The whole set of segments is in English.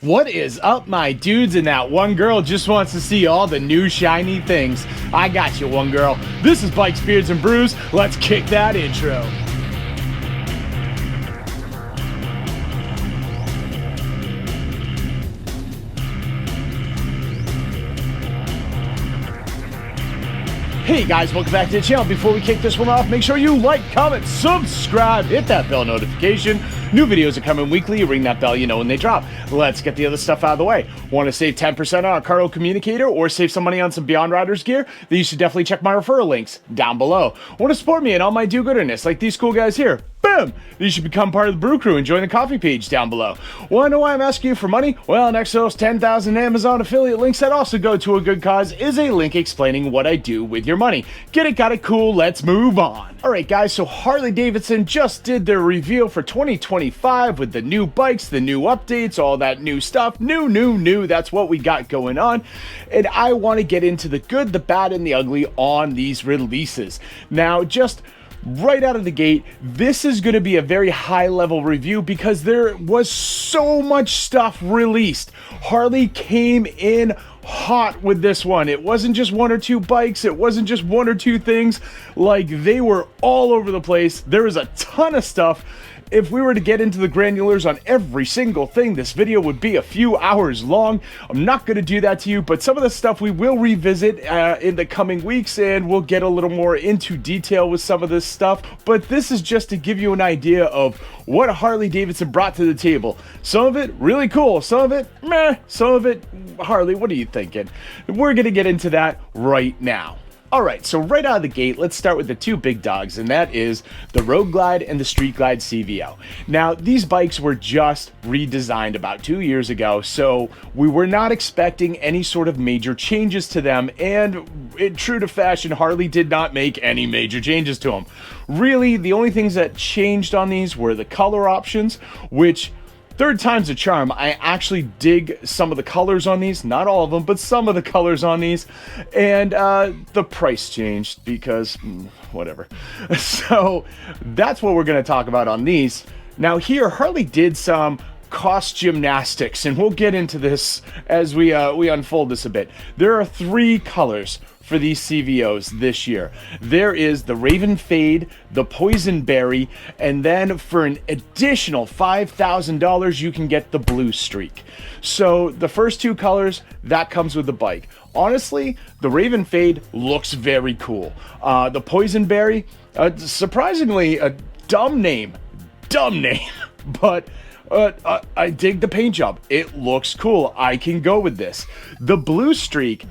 What is up, my dudes? And that one girl just wants to see all the new shiny things. I got you, one girl. This is Bikes, Beards, and Brews. Let's kick that intro. Hey guys, welcome back to the channel. Before we kick this one off, make sure you like, comment, subscribe, hit that bell notification. New videos are coming weekly. You ring that bell, you know when they drop. Let's get the other stuff out of the way. Want to save 10% on a Cargo communicator or save some money on some Beyond Riders gear? Then you should definitely check my referral links down below. Want to support me and all my do-gooderness like these cool guys here? Boom! You should become part of the Brew Crew and join the coffee page down below. Want to know why I'm asking you for money? Well, next to those 10,000 Amazon affiliate links that also go to a good cause is a link explaining what I do with your money. Get it, got it, cool, let's move on. Alright guys, so Harley Davidson just did their reveal for 2025 with the new bikes, the new updates, all that new stuff. New, that's what we got going on. And I want to get into the good, the bad, and the ugly on these releases. Now, just right out of the gate, this is going to be a very high level review because there was so much stuff released. Harley came in hot with this one. It wasn't just one or two bikes, it wasn't just one or two things. Like, they were all over the place. There was a ton of stuff. If we were to get into the granulars on every single thing, this video would be a few hours long. I'm not going to do that to you, but some of the stuff we will revisit in the coming weeks, and we'll get a little more into detail with some of this stuff. But this is just to give you an idea of what Harley Davidson brought to the table. Some of it really cool, some of it meh, some of it, Harley, what are you thinking? We're going to get into that right now. Alright, so right out of the gate, let's start with the two big dogs, and that is the Road Glide and the Street Glide CVO. Now, these bikes were just redesigned about 2 years ago, so we were not expecting any sort of major changes to them, and true to fashion, Harley did not make any major changes to them. Really, the only things that changed on these were the color options, which third time's a charm. I actually dig some of the colors on these, not all of them, but some of the colors on these, and the price changed because whatever. So that's what we're going to talk about on these. Now here, Harley did some cost gymnastics, and we'll get into this as we unfold this a bit. There are three colors for these CVOs this year. There is the Raven Fade, the Poison Berry, and then for an additional $5,000 you can get the Blue Streak. So the first two colors, that comes with the bike. Honestly, the Raven Fade looks very cool. The Poison Berry, surprisingly a dumb name, but I dig the paint job. It looks cool. I can go with this. The Blue Streak,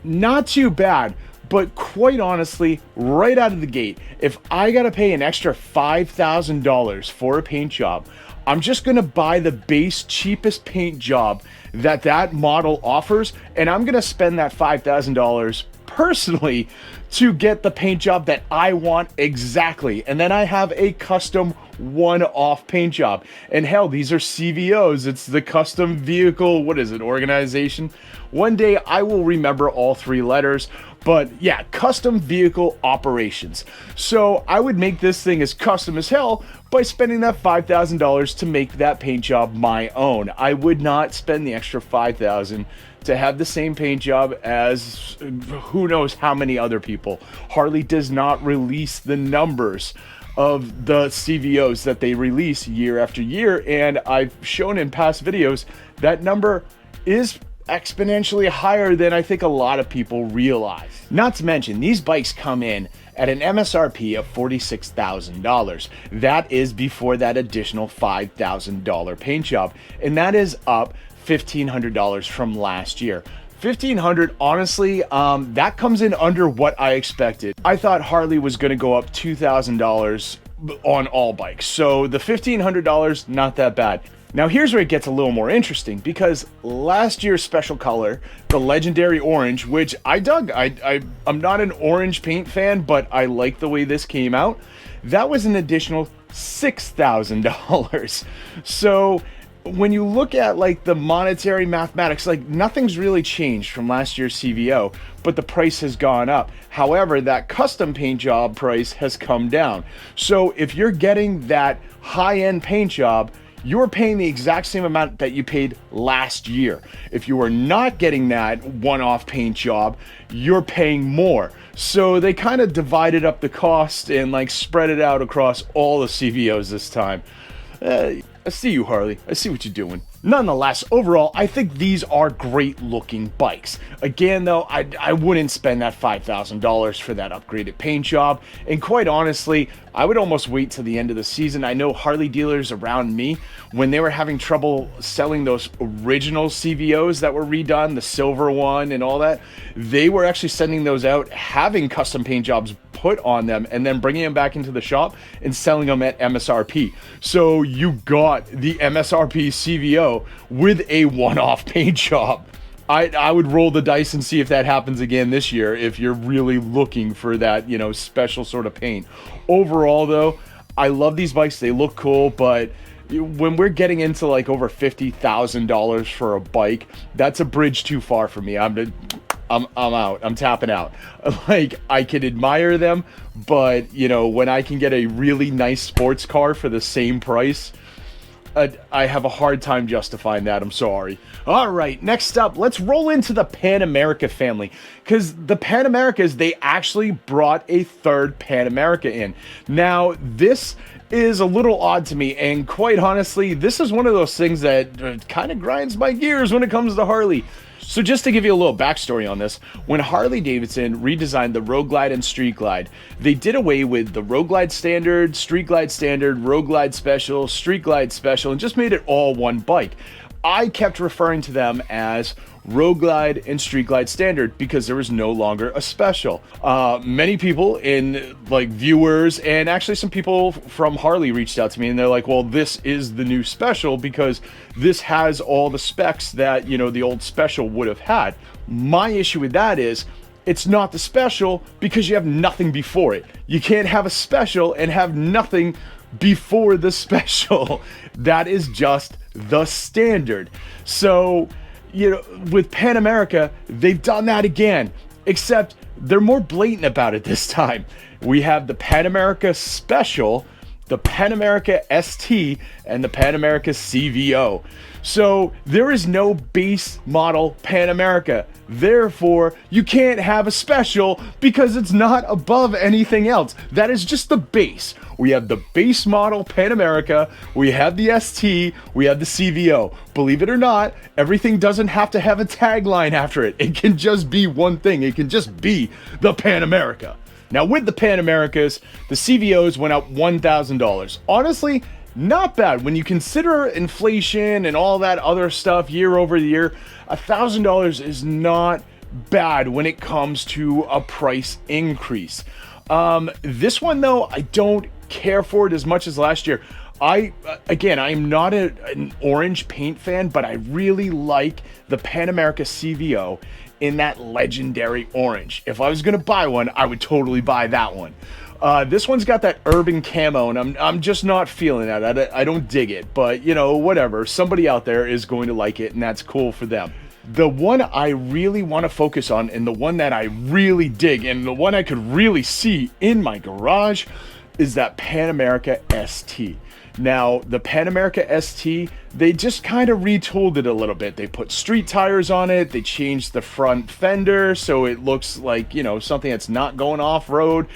not too bad, but quite honestly, right out of the gate, if I gotta pay an extra $5,000 for a paint job, I'm just gonna buy the base cheapest paint job that model offers, and I'm gonna spend that $5,000 personally to get the paint job that I want exactly, and then I have a custom one-off paint job. And hell, these are CVOs. It's the custom vehicle, what is it, organization? One day I will remember all three letters, but yeah, custom vehicle operations. So I would make this thing as custom as hell by spending that $5,000 to make that paint job my own. I would not spend the extra $5,000 to have the same paint job as who knows how many other people. Harley does not release the numbers of the CVOs that they release year after year, and I've shown in past videos that number is exponentially higher than I think a lot of people realize. Not to mention, these bikes come in at an MSRP of $46,000. That is before that additional $5,000 paint job, and that is up $1,500 from last year. $1,500, honestly, that comes in under what I expected. I thought Harley was going to go up $2,000 on all bikes, so the $1,500, not that bad. Now here's where it gets a little more interesting, because last year's special color, the legendary orange, which I dug, I'm not an orange paint fan, but I like the way this came out, that was an additional $6,000. So when you look at like the monetary mathematics, like nothing's really changed from last year's CVO, but the price has gone up. However, that custom paint job price has come down. So if you're getting that high-end paint job, you're paying the exact same amount that you paid last year. If you are not getting that one-off paint job, you're paying more. So they kind of divided up the cost and like spread it out across all the CVOs this time. I see you, Harley. I see what you're doing. Nonetheless, overall, I think these are great looking bikes. Again, though, I wouldn't spend that $5,000 for that upgraded paint job. And quite honestly, I would almost wait till the end of the season. I know Harley dealers around me, when they were having trouble selling those original CVOs that were redone, the silver one and all that, they were actually sending those out, having custom paint jobs put on them, and then bringing them back into the shop and selling them at MSRP. So you got the MSRP CVO with a one-off paint job. I would roll the dice and see if that happens again this year, if you're really looking for that, you know, special sort of paint. Overall, though, I love these bikes. They look cool, but when we're getting into like over $50,000 for a bike, that's a bridge too far for me. I'm out. I'm tapping out. Like, I can admire them, but you know, when I can get a really nice sports car for the same price, I have a hard time justifying that. I'm sorry. All right, next up, let's roll into the Pan America family, because the Pan Americas, they actually brought a third Pan America in. Now, this is a little odd to me, and quite honestly, this is one of those things that kind of grinds my gears when it comes to Harley. So just to give you a little backstory on this, when Harley Davidson redesigned the Road Glide and Street Glide, they did away with the Road Glide Standard, Street Glide Standard, Road Glide Special, Street Glide Special, and just made it all one bike. I kept referring to them as Road Glide and Street Glide Standard because there was no longer a special. Many people in like viewers and actually some people from Harley reached out to me and they're like, well, this is the new special because this has all the specs that, you know, the old special would have had. My issue with that is it's not the special because you have nothing before it. You can't have a special and have nothing before the special. That is just the standard. So, you know, with Pan America, they've done that again, except they're more blatant about it this time. We have the Pan America Special, the Pan America ST, and the Pan America CVO. So there is no base model Pan America. Therefore, you can't have a special because it's not above anything else. That is just the base. We have the base model Pan America, we have the ST, we have the CVO. Believe it or not, everything doesn't have to have a tagline after it. It can just be one thing. It can just be the Pan America. Now with the Pan Americas, the CVOs went up $1,000. Honestly, not bad. When you consider inflation and all that other stuff year over year, $1,000 is not bad when it comes to a price increase. This one though, I don't care for it as much as last year. Again, I'm not an orange paint fan, but I really like the Pan America CVO in that legendary orange. If I was gonna buy one, I would totally buy that one. This one's got that urban camo, and I'm just not feeling that. I don't dig it, but you know, whatever. Somebody out there is going to like it, and that's cool for them. The one I really want to focus on, and the one that I really dig, and the one I could really see in my garage, is that Pan America ST. Now, the Pan America ST, they just kind of retooled it a little bit. They put street tires on it. They changed the front fender so it looks like, you know, something that's not going off-road.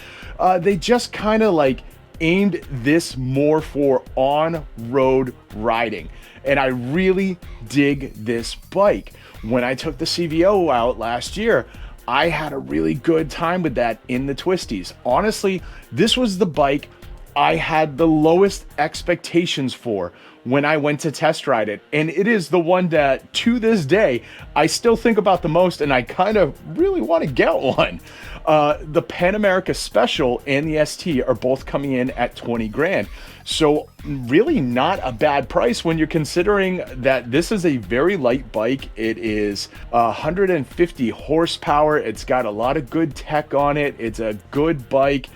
They just kind of like aimed this more for on-road riding. And I really dig this bike. When I took the CVO out last year, I had a really good time with that in the twisties. Honestly, this was the bike I had the lowest expectations for when I went to test ride it. And it is the one that, to this day, I still think about the most, and I kind of really want to get one. The Pan America Special and the ST are both coming in at 20 grand. So really not a bad price when you're considering that this is a very light bike. It is 150 horsepower. It's got a lot of good tech on it. It's a good bike.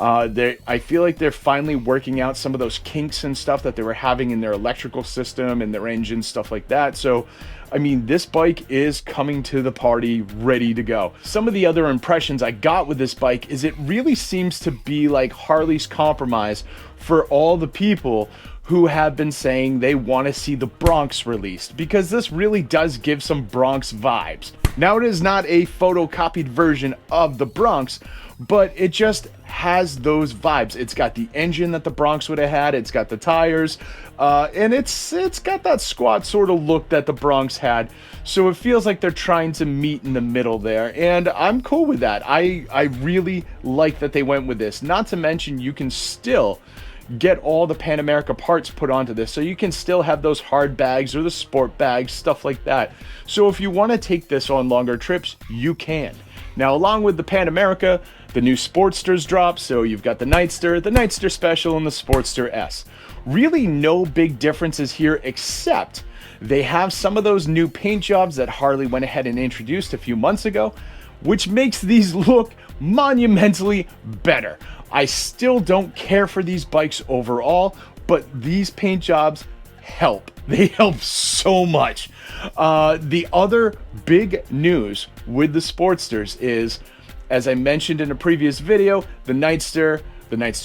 I feel like they're finally working out some of those kinks and stuff that they were having in their electrical system and their engine, stuff like that. So, I mean, this bike is coming to the party ready to go. Some of the other impressions I got with this bike is it really seems to be like Harley's compromise for all the people who have been saying they want to see the Bronx released, because this really does give some Bronx vibes. Now, it is not a photocopied version of the Bronx, but it just has those vibes. It's got the engine that the Bronx would have had, it's got the tires, and it's got that squat sort of look that the Bronx had. So it feels like they're trying to meet in the middle there, and I'm cool with that. I really like that they went with this. Not to mention, you can still get all the Pan America parts put onto this, so you can still have those hard bags or the sport bags, stuff like that. So if you want to take this on longer trips, you can. Now, along with the Pan America, the new Sportsters drop, so you've got the Nightster Special, and the Sportster S. Really no big differences here, except they have some of those new paint jobs that Harley went ahead and introduced a few months ago, which makes these look monumentally better. I still don't care for these bikes overall, but these paint jobs help. They help so much. The other big news with the Sportsters is, as I mentioned in a previous video, the Nightster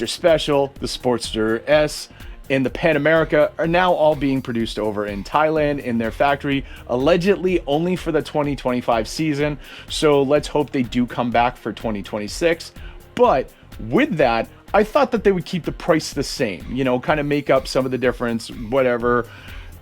Special, the Sportster S, and the Pan America are now all being produced over in Thailand in their factory, allegedly only for the 2025 season. So let's hope they do come back for 2026. But with that, I thought that they would keep the price the same, you know, kind of make up some of the difference, whatever.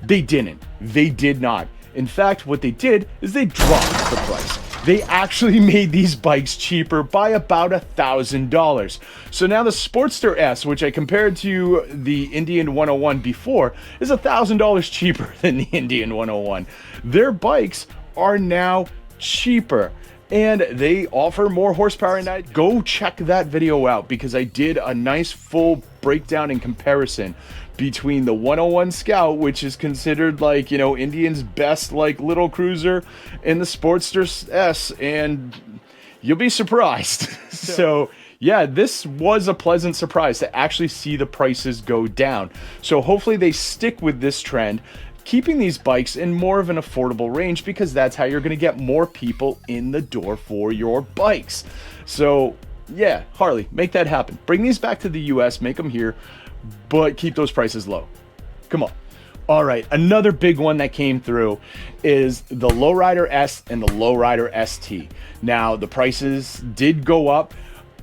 They didn't. They did not. In fact, what they did is they dropped the price. They actually made these bikes cheaper by about $1,000. So now the Sportster S, which I compared to the Indian 101 before, is $1,000 cheaper than the Indian 101. Their bikes are now cheaper, and they offer more horsepower. And go check that video out, because I did a nice full breakdown and comparison between the 101 Scout, which is considered like, you know, Indian's best like little cruiser, and the Sportster S, and you'll be surprised. So yeah, this was a pleasant surprise to actually see the prices go down. So hopefully they stick with this trend, keeping these bikes in more of an affordable range, because that's how you're going to get more people in the door for your bikes. So yeah, Harley, make that happen. Bring these back to the US, make them here, but keep those prices low. Come on. All right, another big one that came through is the Lowrider S and the Lowrider ST. Now, the prices did go up.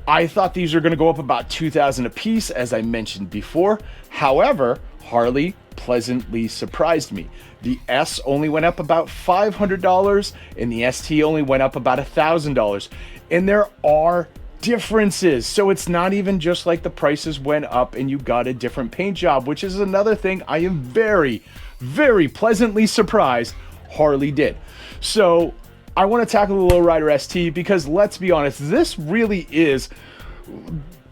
I thought these were going to go up about $2,000 a piece, as I mentioned before. However, Harley pleasantly surprised me. The S only went up about $500, and the ST only went up about $1,000. And there are differences. So it's not even just like the prices went up and you got a different paint job, which is another thing I am very, very pleasantly surprised Harley did. So I want to tackle the Lowrider ST, because let's be honest, this really is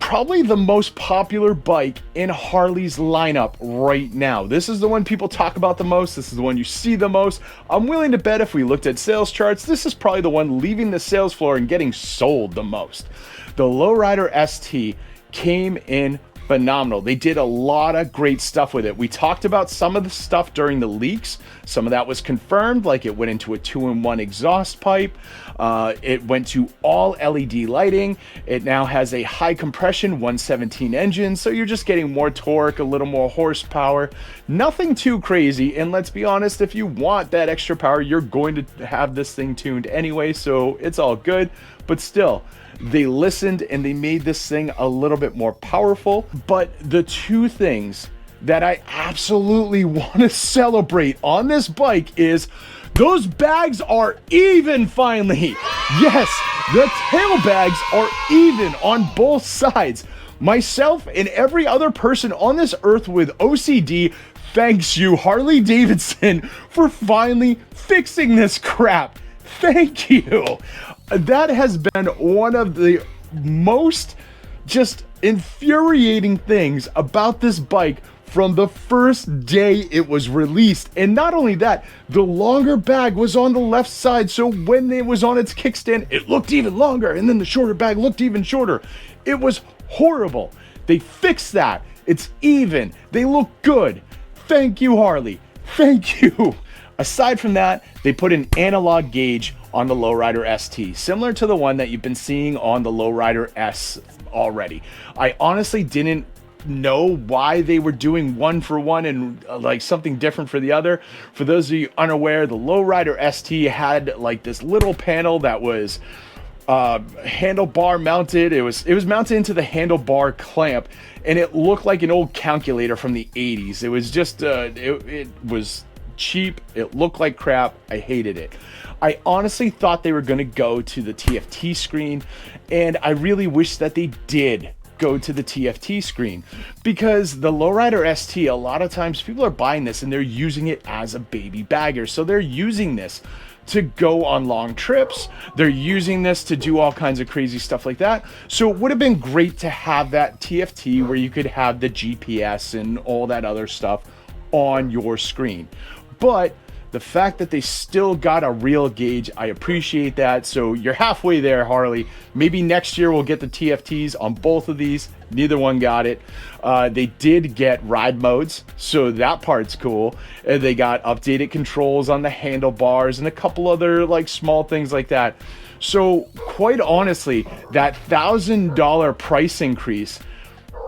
probably the most popular bike in Harley's lineup right now. This is the one people talk about the most. This is the one you see the most. I'm willing to bet if we looked at sales charts, this is probably the one leaving the sales floor and getting sold the most. The Lowrider ST came in phenomenal. They did a lot of great stuff with it. We talked about some of the stuff during the leaks. Some of that was confirmed, like it went into a 2-in-1 exhaust pipe. It went to all LED lighting. It now has a high compression 117 engine, so you're just getting more torque, a little more horsepower. Nothing too crazy, and let's be honest, if you want that extra power, you're going to have this thing tuned anyway, so it's all good. But still, they listened and they made this thing a little bit more powerful. But the two things that I absolutely want to celebrate on this bike is those bags are even finally. Yes, the tail bags are even on both sides. Myself and every other person on this earth with OCD thanks you, Harley Davidson, for finally fixing this crap. Thank you. That has been one of the most just infuriating things about this bike from the first day it was released. And not only that, the longer bag was on the left side, so when it was on its kickstand, it looked even longer, and then the shorter bag looked even shorter. It was horrible. They fixed that. It's even. They look good. Thank you, Harley. Thank you. Aside from that, they put an analog gauge on the Lowrider ST, similar to the one that you've been seeing on the Lowrider S already. I honestly didn't know why they were doing one for one and like something different for the other. For those of you unaware, the Lowrider ST had like this little panel that was handlebar mounted. It was mounted into the handlebar clamp, and it looked like an old calculator from the 80s. It was just it was cheap. It looked like crap. I hated it. I honestly thought they were going to go to the TFT screen, and I really wish that they did go to the TFT screen, because the Lowrider ST, a lot of times people are buying this and they're using it as a baby bagger. So they're using this to go on long trips. They're using this to do all kinds of crazy stuff like that. So it would have been great to have that TFT where you could have the GPS and all that other stuff on your screen. But the fact that they still got a real gauge, I appreciate that. So you're halfway there, Harley. Maybe next year we'll get the TFTs on both of these. Neither one got it. They did get ride modes, so that part's cool. They got updated controls on the handlebars and a couple other like small things like that. So quite honestly, that $1,000 price increase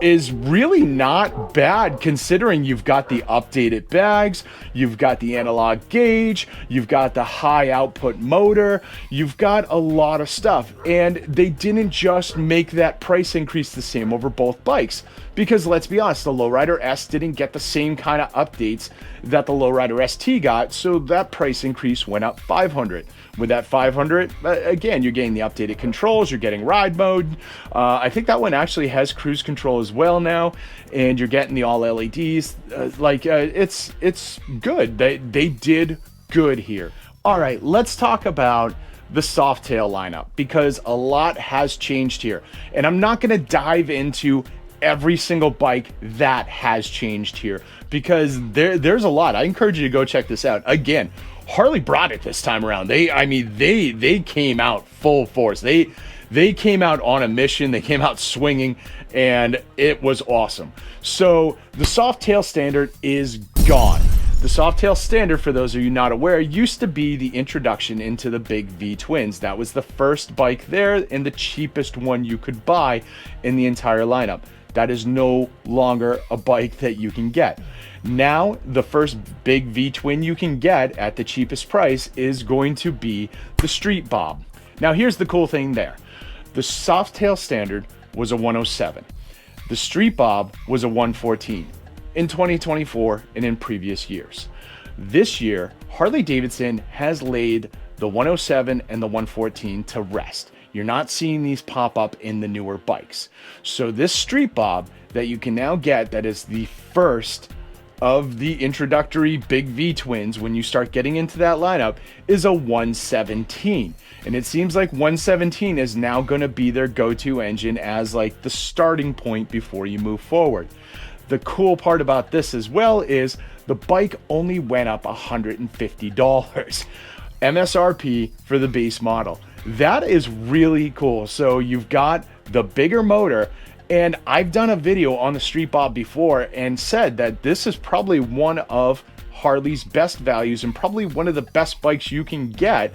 is really not bad, considering you've got the updated bags, you've got the analog gauge, you've got the high output motor, you've got a lot of stuff. And they didn't just make that price increase the same over both bikes, because let's be honest, the Lowrider S didn't get the same kind of updates that the Lowrider ST got, so that price increase went up $500. With that $500, again, you're getting the updated controls, you're getting ride mode. I think that one actually has cruise control as well now, and you're getting the all LEDs. It's good. They did good here. All right, let's talk about the Softail lineup, because a lot has changed here, and I'm not going to dive into every single bike that has changed here, because there's a lot. I encourage you to go check this out. Again, Harley brought it this time around. They came out full force. They came out on a mission. They came out swinging, and it was awesome. So the Softail standard is gone. The Softail standard, for those of you not aware, used to be the introduction into the big V twins. That was the first bike there and the cheapest one you could buy in the entire lineup. That is no longer a bike that you can get. Now, the first big V-twin you can get at the cheapest price is going to be the Street Bob. Now, here's the cool thing there. The Softail standard was a 107. The Street Bob was a 114 in 2024 and in previous years. This year, Harley Davidson has laid the 107 and the 114 to rest. You're not seeing these pop up in the newer bikes. So this Street Bob that you can now get, that is the first of the introductory big V twins when you start getting into that lineup, is a 117. And it seems like 117 is now going to be their go-to engine as like the starting point before you move forward. The cool part about this as well is the bike only went up $150 MSRP for the base model. That is really cool. So you've got the bigger motor, and I've done a video on the Street Bob before and said that this is probably one of Harley's best values and probably one of the best bikes you can get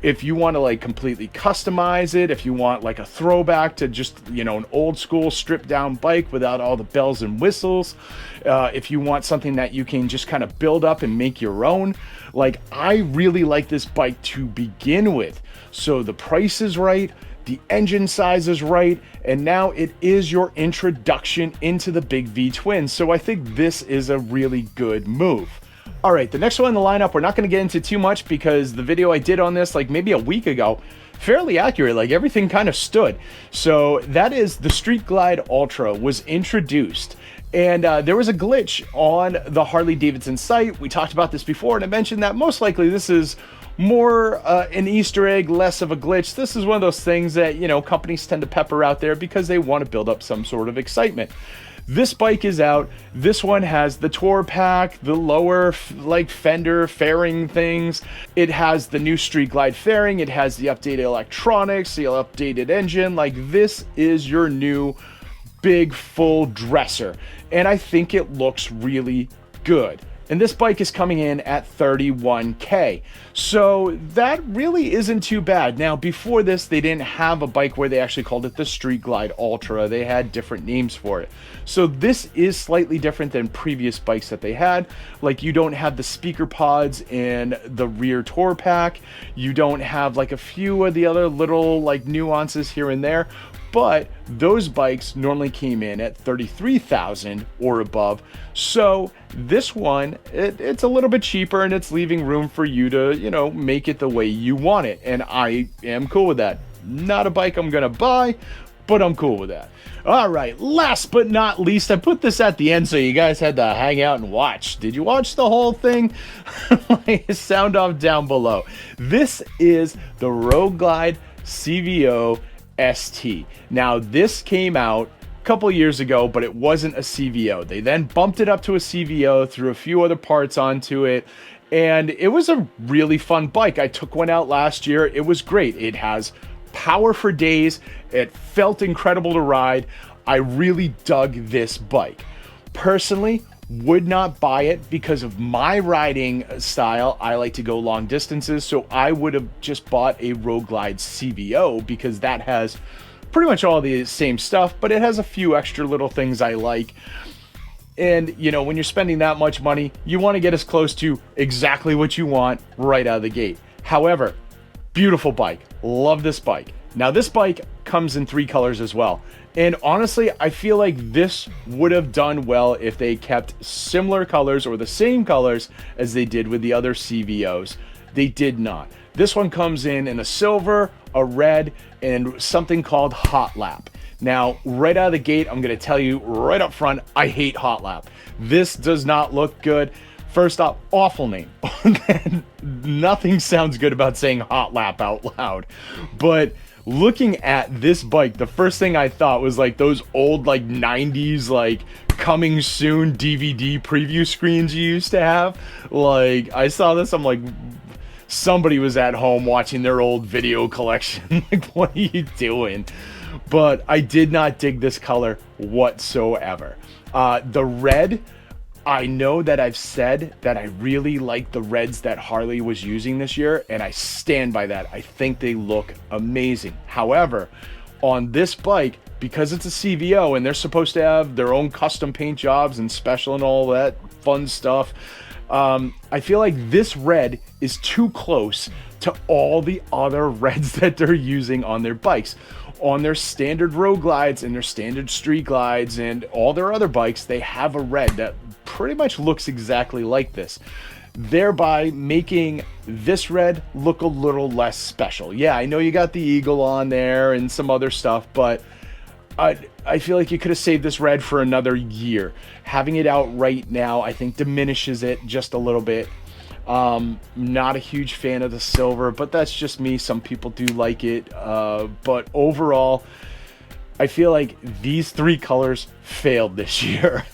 if you want to like completely customize it, if you want like a throwback to just, you know, an old school stripped down bike without all the bells and whistles, if you want something that you can just kind of build up and make your own. Like, I really like this bike to begin with. So the price is right, the engine size is right, and now it is your introduction into the big V twin. So I think this is a really good move. All right, the next one in the lineup, we're not going to get into too much because the video I did on this like maybe a week ago, fairly accurate, like everything kind of stood. So that is the Street Glide Ultra was introduced. And there was a glitch on the Harley Davidson site. We talked about this before, and I mentioned that most likely this is more an Easter egg, less of a glitch. This is one of those things that, you know, companies tend to pepper out there because they want to build up some sort of excitement. This bike is out. This one has the tour pack, the lower like fender fairing things. It has the new Street Glide fairing. It has the updated electronics, the updated engine. Like, this is your new big full dresser, and I think it looks really good. And this bike is coming in at $31K. So that really isn't too bad. Now, before this, they didn't have a bike where they actually called it the Street Glide Ultra. They had different names for it. So this is slightly different than previous bikes that they had. Like, you don't have the speaker pods in the rear tour pack. You don't have like a few of the other little like nuances here and there. But those bikes normally came in at $33,000 or above. So this one, it's a little bit cheaper, and it's leaving room for you to, you know, make it the way you want it. And I am cool with that. Not a bike I'm gonna buy, but I'm cool with that. All right, last but not least, I put this at the end so you guys had to hang out and watch. Did you watch the whole thing? Sound off down below. This is the Road Glide CVO ST. Now, this came out a couple years ago, but it wasn't a CVO. They then bumped it up to a CVO, threw a few other parts onto it, and it was a really fun bike. I took one out last year. It was great. It has power for days. It felt incredible to ride. I really dug this bike. Personally, would not buy it because of my riding style. I like to go long distances, so I would have just bought a Road Glide CVO because that has pretty much all the same stuff, but it has a few extra little things I like. And, you know, when you're spending that much money, you want to get as close to exactly what you want right out of the gate. However, beautiful bike. Love this bike. Now, this bike comes in 3 colors as well. And honestly, I feel like this would have done well if they kept similar colors or the same colors as they did with the other CVOs. They did not. This one comes in a silver, a red, and something called Hot Lap. Now, right out of the gate, I'm going to tell you right up front, I hate Hot Lap. This does not look good. First off, awful name. Nothing sounds good about saying Hot Lap out loud. But looking at this bike, the first thing I thought was like those old like 90s like coming soon DVD preview screens you used to have. Like, I saw this, I'm like, somebody was at home watching their old video collection. Like, what are you doing? But I did not dig this color whatsoever. The red, I know that I've said that I really like the reds that Harley was using this year, and I stand by that. I think they look amazing. However, on this bike, because it's a CVO and they're supposed to have their own custom paint jobs and special and all that fun stuff, I feel like this red is too close to all the other reds that they're using on their bikes. On their standard road glides and their standard street glides and all their other bikes, they have a red that pretty much looks exactly like this, thereby making this red look a little less special. Yeah, I know you got the eagle on there and some other stuff, but I feel like you could have saved this red for another year. Having it out right now, I think, diminishes it just a little bit. Not a huge fan of the silver, but that's just me. Some people do like it, but overall, I feel like these 3 colors failed this year.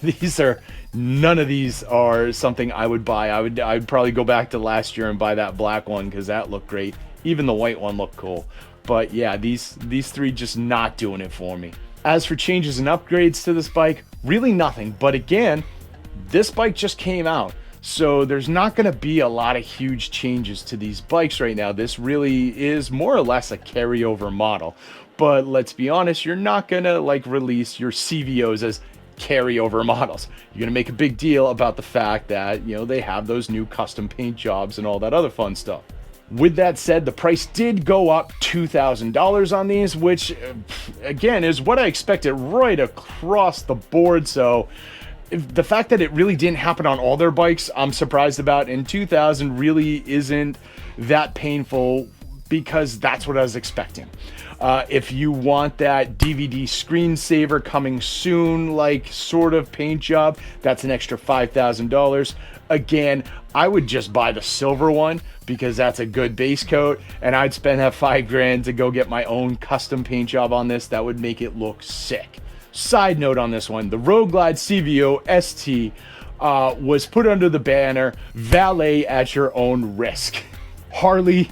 None of these are something I would buy. I'd probably go back to last year and buy that black one because that looked great. Even the white one looked cool. But yeah, these 3 just not doing it for me. As for changes and upgrades to this bike, really nothing. But again, this bike just came out, so there's not going to be a lot of huge changes to these bikes right now. This really is more or less a carryover model. But let's be honest, you're not going to like release your CVOs as carryover models. You're going to make a big deal about the fact that, you know, they have those new custom paint jobs and all that other fun stuff. With that said, the price did go up $2,000 on these, which again is what I expected right across the board. So the fact that it really didn't happen on all their bikes, I'm surprised about. And $2,000 really isn't that painful because that's what I was expecting. If you want that DVD screensaver coming soon, like sort of paint job, that's an extra $5,000. Again, I would just buy the silver one because that's a good base coat, and I'd spend that $5,000 to go get my own custom paint job on this. That would make it look sick. Side note on this one, the Road Glide CVO ST was put under the banner valet at your own risk. Harley,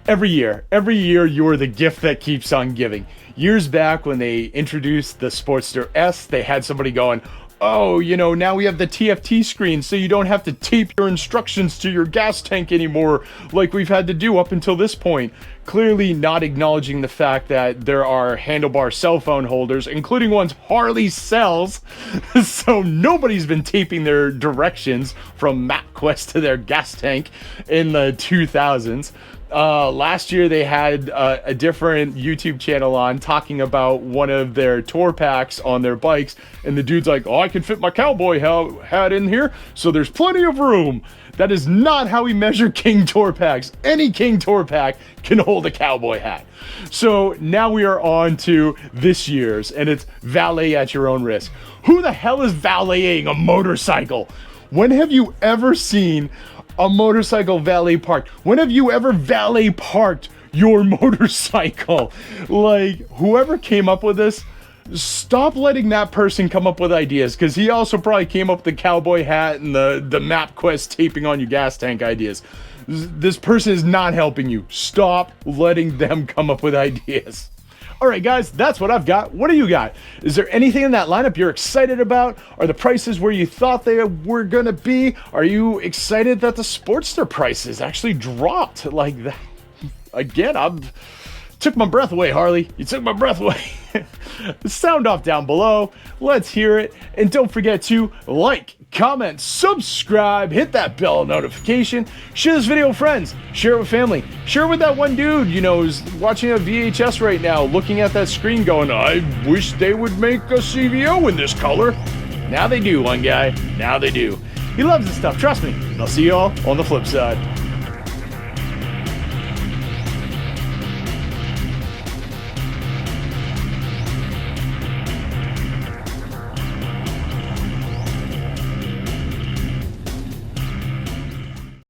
every year you're the gift that keeps on giving. Years back when they introduced the Sportster S, they had somebody going, oh, you know, now we have the TFT screen, so you don't have to tape your instructions to your gas tank anymore like we've had to do up until this point. Clearly not acknowledging the fact that there are handlebar cell phone holders, including ones Harley sells, so nobody's been taping their directions from MapQuest to their gas tank in the 2000s. Last year they had a different YouTube channel on talking about one of their tour packs on their bikes, and the dude's like, oh, I can fit my cowboy hat in here, so there's plenty of room. That is not how we measure King tour packs. Any King tour pack can hold a cowboy hat. So now we are on to this year's, and it's valet at your own risk. Who the hell is valeting a motorcycle? When have you ever seen a motorcycle valet parked? When have you ever valet parked your motorcycle? Like, whoever came up with this, stop letting that person come up with ideas, because he also probably came up with the cowboy hat and the MapQuest taping on your gas tank ideas. This person is not helping you. Stop letting them come up with ideas. All right, guys, that's what I've got. What do you got? Is there anything in that lineup you're excited about? Are the prices where you thought they were going to be? Are you excited that the Sportster prices actually dropped like that? Again, took my breath away, Harley. You took my breath away. Sound off down below. Let's hear it. And don't forget to like, comment, subscribe, hit that bell notification, share this video with friends, share it with family, share it with that one dude, you know, who's watching a VHS right now, looking at that screen going, I wish they would make a CVO in this color. Now they do, one guy. Now they do. He loves this stuff, trust me. And I'll see you all on the flip side.